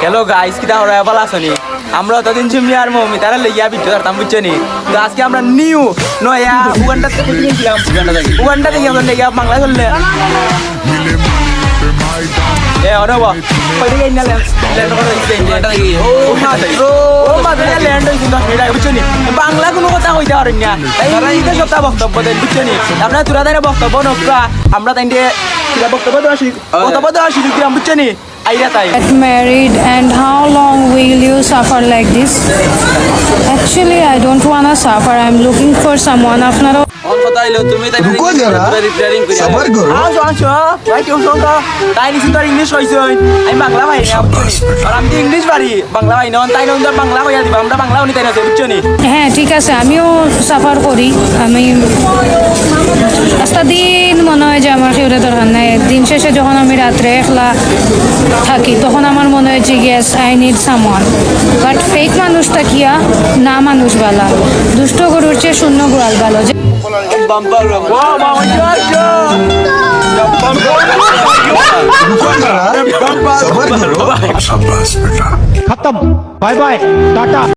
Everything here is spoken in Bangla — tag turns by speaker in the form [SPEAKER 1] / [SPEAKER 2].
[SPEAKER 1] হ্যালো গাইস কিটা হরা ভালো আছনি আমরা ততদিন ঝুমি আর মমি তারা লইয়া ভিডিও করতাম বুঝছনি তো আজকে আমরা নিউ নয়া উগান্ডা থেকে গিয়েছিলাম উগান্ডা থেকে আমরা লেগে বাংলা চললে এ অনবা কইতে গেই না ল্যান্ড করে দিতে উগান্ডা থেকে ও মাঝে ল্যান্ড হইছিল 10 মিনিট আগে বুঝছনি বাংলা কোনো কথা কইতে পারেন না তাই এই সপ্তাহ বক্তব্য দেন বুঝছনি আপনারা তুরা দেন বক্তব্য নকরা আমরা তাইতে বক্তব্য দেওয়া শুরু করি বুঝছনি
[SPEAKER 2] Get married and how long will you suffer like this? Actually, I don't wanna suffer. I'm looking for someone. আপনারা
[SPEAKER 3] रुको जरा सबर करो
[SPEAKER 1] ইংলিশ কইছে আমি বাংলা ভাই আর আমি তো ইংলিশ পারি বাংলা ভাই নন তাই নন বাংলা কইয়া দিবা আমরা বাংলা উনি তাই না বুঝছনি
[SPEAKER 2] হ্যাঁ ঠিক আছে আমিও সাফার করি আমি রাস্তা দিন মনে হয় যে আমার কেউরে দরকার নাই দিন শেষে যখন আমি রাত্রে একলা থাকি তখন আমার মনে হয় যে yes I need someone but fake মানুষটা কিয়া না মানুষ বালা দুষ্ট গরুর চেয়ে শূন্য গোয়াল ভালো যে
[SPEAKER 3] रुको जरा सबर करो
[SPEAKER 4] खत्म बाय बाय टाटा